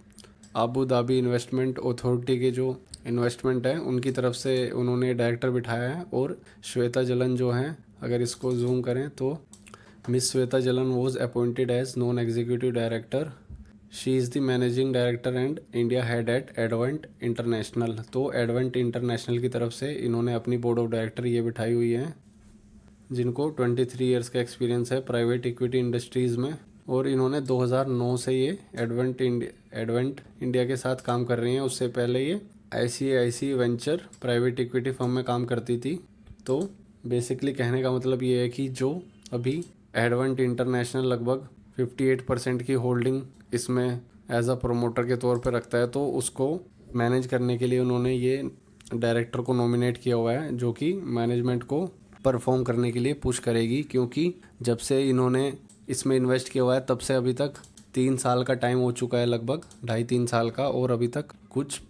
अबू धाबी इन्वेस्टमेंट अथॉरिटी के जो इन्वेस्टमेंट है उनकी तरफ से उन्होंने डायरेक्टर बिठाया है। और श्वेता जलन जो हैं, अगर इसको जूम करें तो miss Shweta Jalan was appointed as non executive director. She is the managing director and India head at Advent International. तो एडवेंट इंटरनेशनल की तरफ से इन्होंने अपनी बोर्ड ऑफ डायरेक्टर ये बिठाई हुई हैं, जिनको 23 ईयर्स का एक्सपीरियंस है प्राइवेट इक्विटी इंडस्ट्रीज़ में। और इन्होंने 2009 से ये एडवेंट इंडिया के साथ काम कर रही हैं। उससे पहले ये ICICI venture private equity firm में काम करती थी। तो बेसिकली कहने का मतलब ये है कि जो अभी एडवेंट इंटरनेशनल लगभग 58% की होल्डिंग इसमें एज अ प्रोमोटर के तौर पर रखता है, तो उसको मैनेज करने के लिए उन्होंने ये डायरेक्टर को नॉमिनेट किया हुआ है, जो कि मैनेजमेंट को परफॉर्म करने के लिए पुश करेगी, क्योंकि जब से इन्होंने इसमें इन्वेस्ट किया हुआ है तब से अभी तक 3 साल का टाइम हो चुका है, लगभग 2.5-3 साल का, और अभी तक कुछ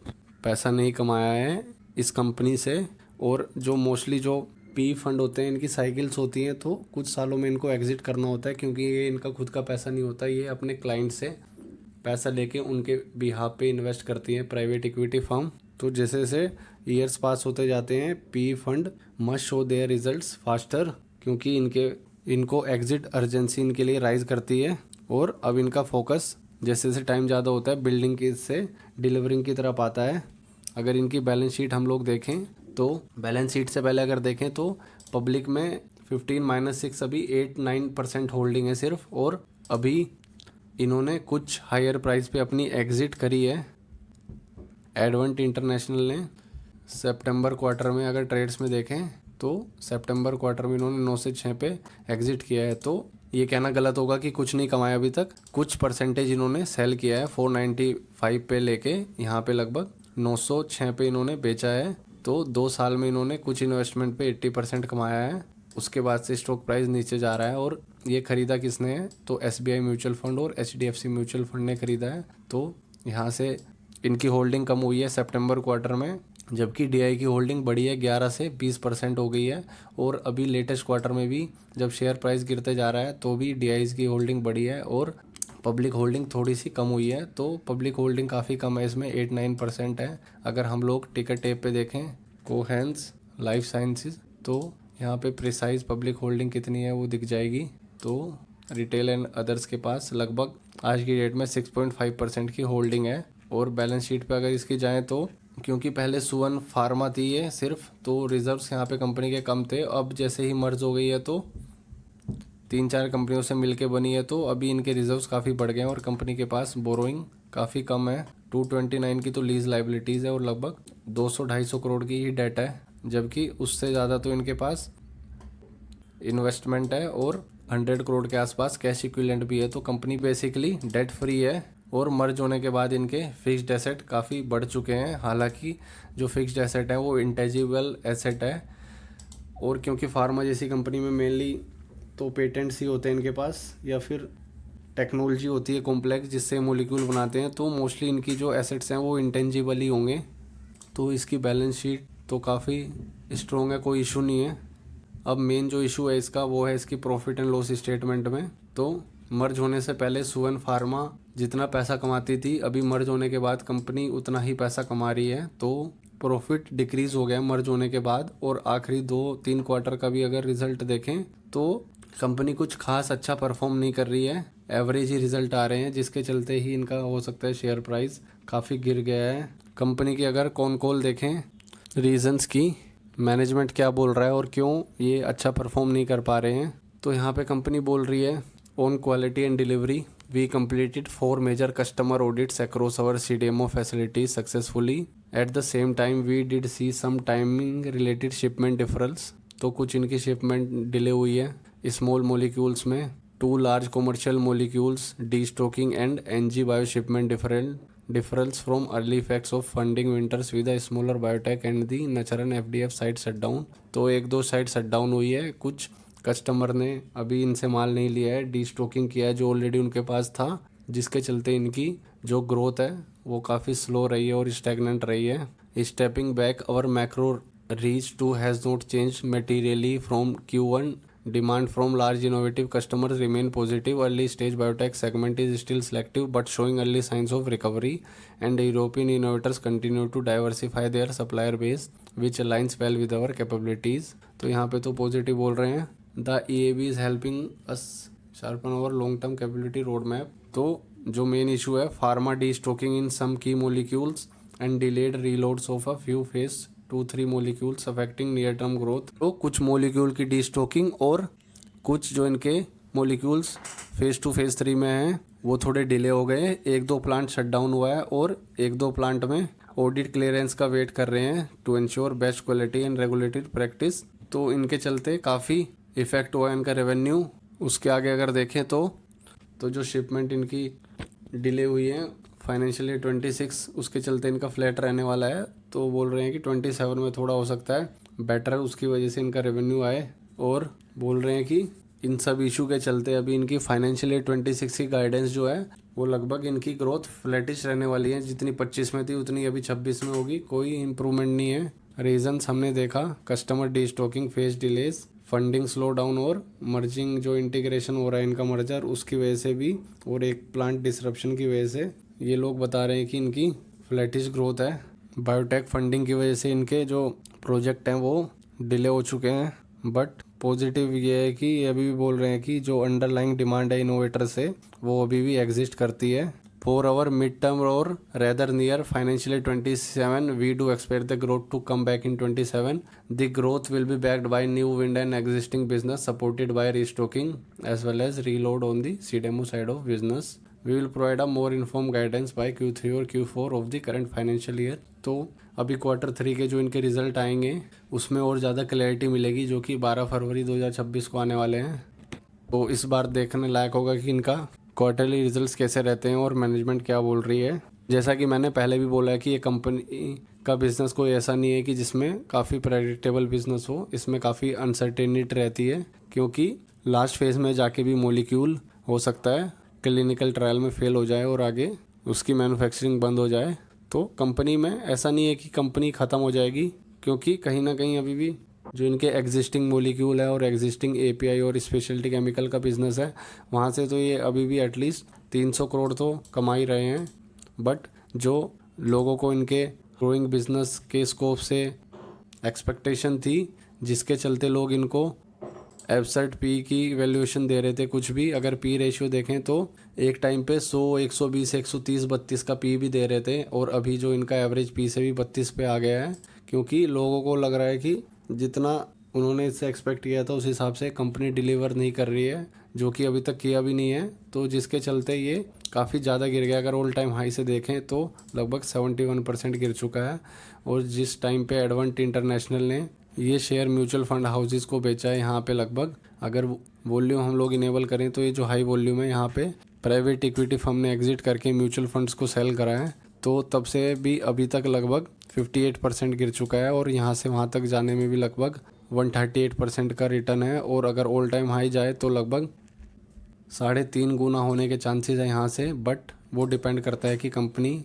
पैसा नहीं कमाया है इस कंपनी से। और जो मोस्टली जो पी फंड होते हैं इनकी साइकिल्स होती हैं, तो कुछ सालों में इनको एग्जिट करना होता है, क्योंकि ये इनका खुद का पैसा नहीं होता, ये अपने क्लाइंट से पैसा लेके उनके बिहाफ पे इन्वेस्ट करती हैं प्राइवेट इक्विटी फर्म। तो जैसे जैसे ईयर्स पास होते जाते हैं P fund must show their results faster, क्योंकि इनको एग्जिट अर्जेंसी इनके लिए राइज करती है। और अब इनका फोकस जैसे जैसे टाइम ज़्यादा होता है बिल्डिंग की से डिलीवरिंग की तरफ आता है। अगर इनकी बैलेंस शीट हम लोग देखें तो बैलेंस शीट से पहले अगर देखें तो पब्लिक में 15-6 अभी 8-9% होल्डिंग है सिर्फ, और अभी इन्होंने कुछ हायर प्राइस पे अपनी एग्जिट करी है। एडवेंट इंटरनेशनल ने सितंबर क्वार्टर में अगर ट्रेड्स में देखें तो सितंबर क्वार्टर में इन्होंने 9 से 6 पे एग्जिट किया है। तो ये कहना गलत होगा कि कुछ नहीं कमाया अभी तक, कुछ परसेंटेज इन्होंने सेल किया है 495 पे लेके यहाँ पे लगभग 906 पे इन्होंने बेचा है। तो 2 साल में इन्होंने कुछ इन्वेस्टमेंट पे 80% कमाया है। उसके बाद से स्टॉक प्राइस नीचे जा रहा है। और ये खरीदा किसने है तो SBI म्यूचुअल फंड और HDFC म्यूचुअल फंड ने खरीदा है। तो यहाँ से इनकी होल्डिंग कम हुई है सितंबर क्वार्टर में, जबकि DI की होल्डिंग बढ़ी है 11 से 20% हो गई है। और अभी लेटेस्ट क्वार्टर में भी जब शेयर प्राइस गिरते जा रहा है तो भी DIs की होल्डिंग बढ़ी है और पब्लिक होल्डिंग थोड़ी सी कम हुई है। तो पब्लिक होल्डिंग काफ़ी कम है, इसमें 8-9% है। अगर हम लोग टिकर टेप पे देखें कोहेंस लाइफ साइंसेज, तो यहाँ पे प्रिसाइज पब्लिक होल्डिंग कितनी है वो दिख जाएगी। तो रिटेल एंड अदर्स के पास लगभग आज की डेट में 6.5% की होल्डिंग है। और बैलेंस शीट पे अगर इसकी जाएँ तो क्योंकि पहले सुवन फार्मा थी ये सिर्फ, तो रिजर्व्स यहाँ पे कंपनी के कम थे। अब जैसे ही मर्ज हो गई है तो 3-4 कंपनियों से मिलके बनी है, तो अभी इनके रिजर्व्स काफ़ी बढ़ गए हैं और कंपनी के पास बोरोइंग काफ़ी कम है। 229 की तो लीज लाइबिलिटीज़ है और लगभग 200-250 करोड़ की ही डेट है, जबकि उससे ज़्यादा तो इनके पास इन्वेस्टमेंट है और 100 करोड़ के आसपास कैश इक्विवेलेंट भी है। तो कंपनी बेसिकली डेट फ्री है। और मर्ज होने के बाद इनके फिक्स्ड एसेट काफ़ी बढ़ चुके हैं। हालांकि जो फिक्स्ड एसेट है वो इंटेजिबल एसेट है। और क्योंकि फार्मा जैसी कंपनी में मेनली तो पेटेंट्स ही होते हैं इनके पास, या फिर टेक्नोलॉजी होती है कॉम्प्लेक्स जिससे मॉलिक्यूल बनाते हैं, तो मोस्टली इनकी जो एसेट्स हैं वो इंटेंजिबल ही होंगे। तो इसकी बैलेंस शीट तो काफ़ी स्ट्रॉन्ग है, कोई इशू नहीं है। अब मेन जो इशू है इसका वो है इसकी प्रॉफिट एंड लॉस स्टेटमेंट में। तो मर्ज होने से पहले सुवन फार्मा जितना पैसा कमाती थी, अभी मर्ज होने के बाद कंपनी उतना ही पैसा कमा रही है। तो प्रॉफिट डिक्रीज हो गया मर्ज होने के बाद। और आखिरी 2-3 क्वार्टर का भी अगर रिजल्ट देखें तो कंपनी कुछ खास अच्छा परफॉर्म नहीं कर रही है, एवरेज ही रिजल्ट आ रहे हैं, जिसके चलते ही इनका हो सकता है शेयर प्राइस काफ़ी गिर गया है। कंपनी की अगर कौन कॉल देखें रीजंस की, मैनेजमेंट क्या बोल रहा है और क्यों ये अच्छा परफॉर्म नहीं कर पा रहे हैं, तो यहाँ पे कंपनी बोल रही है on quality and delivery we completed 4 major customer audits across our CDMO facilities successfully. At the same time we did see some timing related shipment deferrals. तो कुछ इनकी शिपमेंट डिले हुई है स्मॉल मोलिक्यूल्स में। 2 large commercial molecules destocking and NG bio shipment deferrals from early effects of funding winters with a smaller biotech and the Nacharan FDF site shutdown. तो 1-2 साइट शटडाउन हुई है, कुछ कस्टमर ने अभी इनसे माल नहीं लिया है, डी स्टॉकिंग किया है जो ऑलरेडी उनके पास था, जिसके चलते इनकी जो ग्रोथ है वो काफ़ी स्लो रही है और स्टैग्नेंट रही है। Stepping back our macro reach to has not change materially from Q1. Demand from large innovative customers remain positive. Early stage biotech segment is still selective but showing early science of recovery and European innovators continue to diversify their supplier base which aligns well with our capabilities. तो यहाँ पे तो पॉजिटिव बोल रहे हैं। The EAB is helping us sharpen over long term capability road map. तो जो मेन इशू है pharma destocking in some की molecules and delayed reloads of a few phase 2-3 molecules affecting near term growth. तो कुछ मोलिक्यूल की डी स्टॉकिंग और कुछ जो इनके मोलिक्यूल्स फेज 2 फेज 3 में हैं वो थोड़े डिले हो गए। 1-2 प्लांट शट डाउन हुआ है और 1-2 प्लांट में ऑडिट क्लियरेंस का वेट कर रहे हैं to ensure best quality and regulatory practice. तो इनके चलते काफ़ी इफेक्ट हुआ है इनका रेवेन्यू। उसके आगे अगर देखें तो जो शिपमेंट इनकी डिले हुई है फाइनेंशियल ईयर 26, उसके चलते इनका फ्लैट रहने वाला है। तो बोल रहे हैं कि 27 में थोड़ा हो सकता है बेटर, उसकी वजह से इनका रेवेन्यू आए और बोल रहे हैं कि इन सब इशू के चलते अभी इनकी फाइनेंशियल ईयर 26 की गाइडेंस जो है वो लगभग इनकी ग्रोथ फ्लैटिश रहने वाली है। जितनी 25 में थी उतनी अभी 26 में होगी, कोई इम्प्रूवमेंट नहीं है। रीजंस हमने देखा, customer destocking, phase delays, funding slow down और मर्जिंग जो इंटीग्रेशन हो रहा है इनका मर्जर उसकी वजह से भी, और एक प्लांट डिसरप्शन की वजह से ये लोग बता रहे हैं कि इनकी फ्लैटिश ग्रोथ है। बायोटेक फंडिंग की वजह से इनके जो प्रोजेक्ट हैं वो डिले हो चुके हैं, बट पॉजिटिव ये है कि ये अभी भी बोल रहे हैं कि जो अंडरलाइंग डिमांड है इनोवेटर से वो अभी भी एग्जिस्ट करती है। फॉर आवर मिड टर्म और rather near financial 27 we do expect the growth to come back in 27। The growth will be backed by new wind and existing business supported by restocking as well as reload on the CDMO side of business. We will provide a more inform guidance by Q3 और Q4 of the current financial year. तो अभी Q3 के जो इनके रिजल्ट आएंगे उसमें और ज़्यादा क्लैरिटी मिलेगी, जो कि 12 फरवरी 2026 को आने वाले हैं। तो इस बार देखने लायक होगा कि इनका क्वार्टरली रिजल्ट्स कैसे रहते हैं और मैनेजमेंट क्या बोल रही है। जैसा कि मैंने पहले भी बोला है कि ये कंपनी का बिज़नेस कोई ऐसा नहीं है कि जिसमें काफ़ी प्रेडिक्टेबल बिजनेस हो, इसमें काफ़ी अनसर्टेनिटी रहती है, क्योंकि लास्ट फेज़ में जाके भी मॉलिक्यूल हो सकता है क्लिनिकल ट्रायल में फेल हो जाए और आगे उसकी मैन्युफैक्चरिंग बंद हो जाए। तो कंपनी में ऐसा नहीं है कि कंपनी ख़त्म हो जाएगी, क्योंकि कहीं ना कहीं अभी भी जो इनके एग्जिस्टिंग मॉलिक्यूल है और एग्जिस्टिंग एपीआई और स्पेशलिटी केमिकल का बिज़नेस है वहाँ से तो ये अभी भी एटलीस्ट 300 करोड़ तो कमा ही रहे हैं। बट जो लोगों को इनके ग्रोइंग बिजनेस के स्कोप से एक्सपेक्टेशन थी, जिसके चलते लोग इनको एबसर्ट पी की वैल्यूएशन दे रहे थे, कुछ भी अगर पी रेशियो देखें तो एक टाइम पे 100, 120, 130, 32 का पी भी दे रहे थे, और अभी जो इनका एवरेज पी से भी 32 पे आ गया है, क्योंकि लोगों को लग रहा है कि जितना उन्होंने इससे एक्सपेक्ट किया था उस हिसाब से कंपनी डिलीवर नहीं कर रही है, जो कि अभी तक किया भी नहीं है। तो जिसके चलते ये काफ़ी ज़्यादा गिर गया। अगर ऑल टाइम हाई से देखें तो लगभग 71% गिर चुका है। और जिस टाइम पे एडवेंट इंटरनेशनल ने ये शेयर म्यूचुअल फंड हाउसेस को बेचा है, यहाँ पे लगभग अगर वॉल्यूम हम लोग इनेबल करें तो ये जो हाई वॉल्यूम है यहाँ पे प्राइवेट इक्विटी फर्म ने एग्जिट करके म्यूचुअल फंड्स को सेल करा है। तो तब से भी अभी तक लगभग 58% गिर चुका है, और यहाँ से वहाँ तक जाने में भी लगभग 138% का रिटर्न है। और अगर ऑल टाइम हाई जाए तो लगभग 3.5 गुना होने के चांसेस है यहाँ से। बट वो डिपेंड करता है कि कंपनी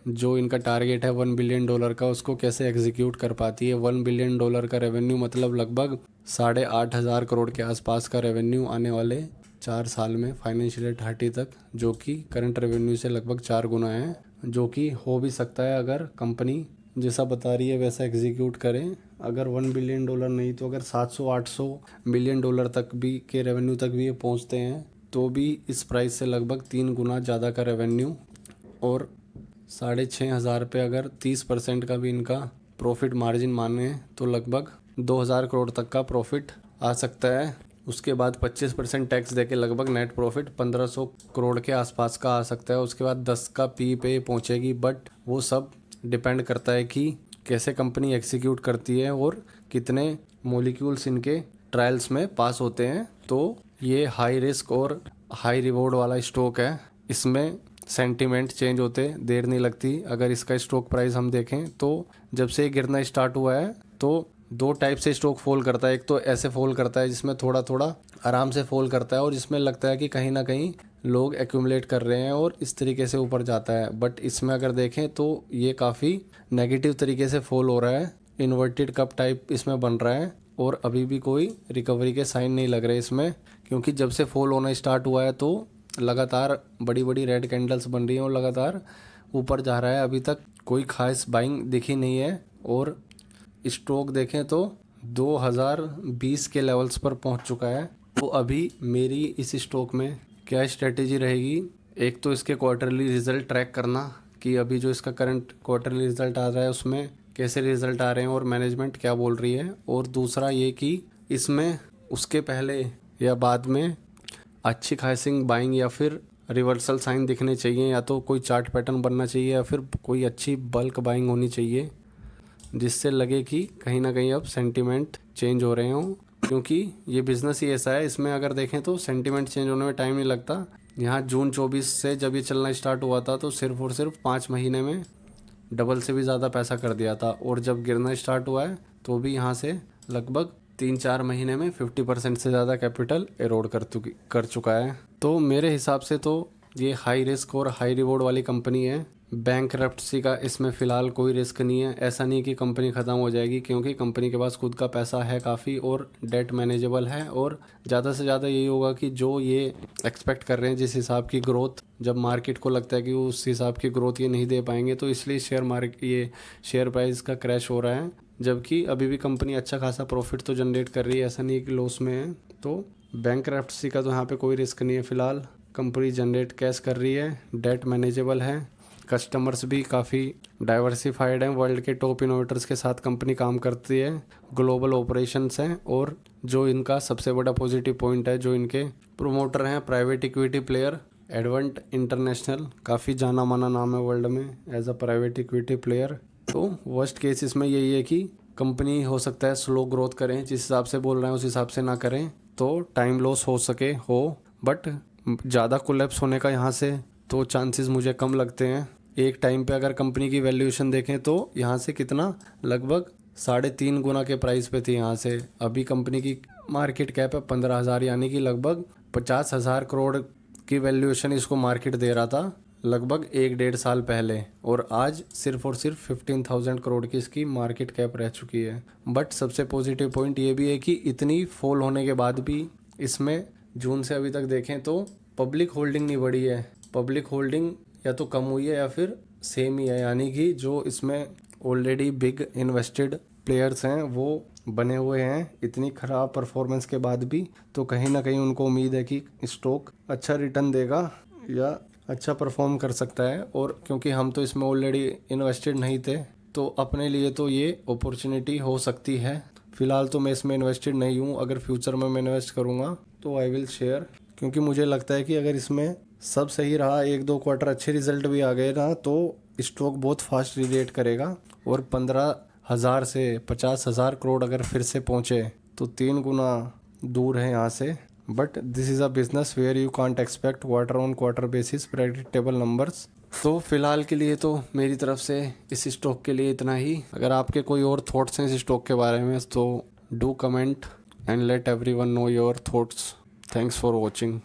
जो इनका टारगेट है $1 बिलियन का उसको कैसे एग्जीक्यूट कर पाती है। $1 बिलियन का रेवेन्यू मतलब लगभग 8,500 करोड़ के आसपास का रेवेन्यू आने वाले 4 साल में फाइनेंशियल ईयर 30 तक, जो कि करंट रेवेन्यू से लगभग 4 गुना है, जो कि हो भी सकता है अगर कंपनी जैसा बता रही है वैसा एग्जीक्यूट करें। अगर $1 बिलियन नहीं तो अगर 700-800 मिलियन डॉलर तक भी के रेवेन्यू तक भी ये पहुँचते हैं तो भी इस प्राइस से लगभग 3 गुना ज़्यादा का रेवेन्यू, और 6,500 पे अगर 30% का भी इनका प्रॉफिट मार्जिन माने तो लगभग 2,000 करोड़ तक का प्रॉफिट आ सकता है। उसके बाद 25% टैक्स देके लगभग नेट प्रॉफिट 1,500 करोड़ के आसपास का आ सकता है। उसके बाद 10 का पी पे पहुंचेगी। बट वो सब डिपेंड करता है कि कैसे कंपनी एग्जीक्यूट करती है और कितने मॉलिक्यूल्स इनके ट्रायल्स में पास होते हैं। तो ये हाई रिस्क और हाई रिवॉर्ड वाला स्टॉक है, इसमें सेंटीमेंट चेंज होते देर नहीं लगती। अगर इसका स्टॉक प्राइस हम देखें तो जब से गिरना स्टार्ट हुआ है तो 2 टाइप से स्टॉक फॉल करता है। एक तो ऐसे फॉल करता है जिसमें थोड़ा थोड़ा आराम से फॉल करता है और जिसमें लगता है कि कहीं ना कहीं लोग एक्यूमुलेट कर रहे हैं और इस तरीके से ऊपर जाता है। बट इसमें अगर देखें तो ये काफ़ी नेगेटिव तरीके से फॉल हो रहा है, इन्वर्टेड कप टाइप इसमें बन रहा है, और अभी भी कोई रिकवरी के साइन नहीं लग रहे इसमें, क्योंकि जब से फॉल होना स्टार्ट हुआ है तो लगातार बड़ी बड़ी रेड कैंडल्स बन रही हैं और लगातार ऊपर जा रहा है। अभी तक कोई खास बाइंग दिखी नहीं है, और स्टॉक देखें तो 2020 के लेवल्स पर पहुंच चुका है। तो अभी मेरी इस स्टॉक में क्या स्ट्रेटेजी रहेगी, एक तो इसके क्वार्टरली रिजल्ट ट्रैक करना कि अभी जो इसका करंट क्वार्टरली रिजल्ट आ रहा है उसमें कैसे रिजल्ट आ रहे हैं और मैनेजमेंट क्या बोल रही है, और दूसरा ये कि इसमें उसके पहले या बाद में अच्छी खासी बाइंग या फिर रिवर्सल साइन दिखने चाहिए, या तो कोई चार्ट पैटर्न बनना चाहिए या फिर कोई अच्छी बल्क बाइंग होनी चाहिए, जिससे लगे कि कहीं ना कहीं अब सेंटीमेंट चेंज हो रहे हों। क्योंकि ये बिज़नेस ही ऐसा है, इसमें अगर देखें तो सेंटीमेंट चेंज होने में टाइम नहीं लगता। यहाँ जून 24 से जब ये चलना स्टार्ट हुआ था तो सिर्फ और सिर्फ 5 महीने में डबल से भी ज़्यादा पैसा कर दिया था, और जब गिरना स्टार्ट हुआ है तो भी यहाँ से लगभग 3-4 महीने में 50% से ज़्यादा कैपिटल एरोड कर चुका है। तो मेरे हिसाब से तो ये हाई रिस्क और हाई रिवॉर्ड वाली कंपनी है। बैंकरप्सी का इसमें फ़िलहाल कोई रिस्क नहीं है। ऐसा नहीं कि कंपनी ख़त्म हो जाएगी, क्योंकि कंपनी के पास खुद का पैसा है काफ़ी और डेट मैनेजेबल है। और ज़्यादा से ज़्यादा यही होगा कि जो ये एक्सपेक्ट कर रहे हैं जिस हिसाब की ग्रोथ, जब मार्केट को लगता है कि उस हिसाब की ग्रोथ ये नहीं दे पाएंगे, तो इसलिए ये शेयर प्राइस का क्रैश हो रहा है। जबकि अभी भी कंपनी अच्छा खासा प्रॉफिट तो जनरेट कर रही है, ऐसा नहीं कि लॉस में है। तो बैंकरप्सी का तो यहाँ पे कोई रिस्क नहीं है फ़िलहाल। कंपनी जनरेट कैश कर रही है, डेट मैनेजेबल है, कस्टमर्स भी काफ़ी डाइवर्सिफाइड हैं। वर्ल्ड के टॉप इनोवेटर्स के साथ कंपनी काम करती है, ग्लोबल ऑपरेशंस हैं। और जो इनका सबसे बड़ा पॉजिटिव पॉइंट है, जो इनके प्रोमोटर हैं private equity player Advent International, काफ़ी जाना माना नाम है वर्ल्ड में as a private equity player. तो वर्स्ट केस इसमें यही है कि कंपनी हो सकता है स्लो ग्रोथ करें, जिस हिसाब से बोल रहे हैं उस हिसाब से ना करें, तो टाइम लॉस हो सके बट ज़्यादा कोलैप्स होने का यहाँ से तो चांसेस मुझे कम लगते हैं। एक टाइम पे अगर कंपनी की वैल्यूएशन देखें तो यहाँ से कितना लगभग 3.5 गुना के प्राइस पे थी यहाँ से। अभी कंपनी की मार्केट कैप है 15,000, यानी कि लगभग 50,000 करोड़ की वैल्यूएशन इसको मार्केट दे रहा था लगभग 1-1.5 साल पहले। और आज सिर्फ और सिर्फ 15,000 करोड़ की इसकी मार्केट कैप रह चुकी है। बट सबसे पॉजिटिव पॉइंट ये भी है कि इतनी फॉल होने के बाद भी इसमें जून से अभी तक देखें तो पब्लिक होल्डिंग नहीं बढ़ी है। पब्लिक होल्डिंग या तो कम हुई है या फिर सेम ही है, यानी कि जो इसमें ऑलरेडी बिग इन्वेस्टेड प्लेयर्स हैं वो बने हुए हैं इतनी ख़राब परफॉर्मेंस के बाद भी। तो कहीं ना कहीं उनको उम्मीद है कि स्टॉक अच्छा रिटर्न देगा या अच्छा परफॉर्म कर सकता है। और क्योंकि हम तो इसमें ऑलरेडी इन्वेस्टेड नहीं थे, तो अपने लिए तो ये अपॉर्चुनिटी हो सकती है। फ़िलहाल तो मैं इसमें इन्वेस्टेड नहीं हूँ, अगर फ्यूचर में मैं इन्वेस्ट करूँगा तो आई विल शेयर, क्योंकि मुझे लगता है कि अगर इसमें सब सही रहा, 1-2 क्वार्टर अच्छे रिजल्ट भी आ गए ना, तो स्टॉक बहुत फास्ट रिलेट करेगा। और 15,000 से 50,000 करोड़ अगर फिर से पहुँचे तो 3 गुना दूर है यहाँ से। But this is a business where you can't expect quarter on quarter basis predictable numbers. तो फिलहाल के लिए तो मेरी तरफ से इस स्टॉक के लिए इतना ही। अगर आपके कोई और थॉट्स हैं इस स्टॉक के बारे में तो do comment and let everyone know your thoughts. Thanks for watching.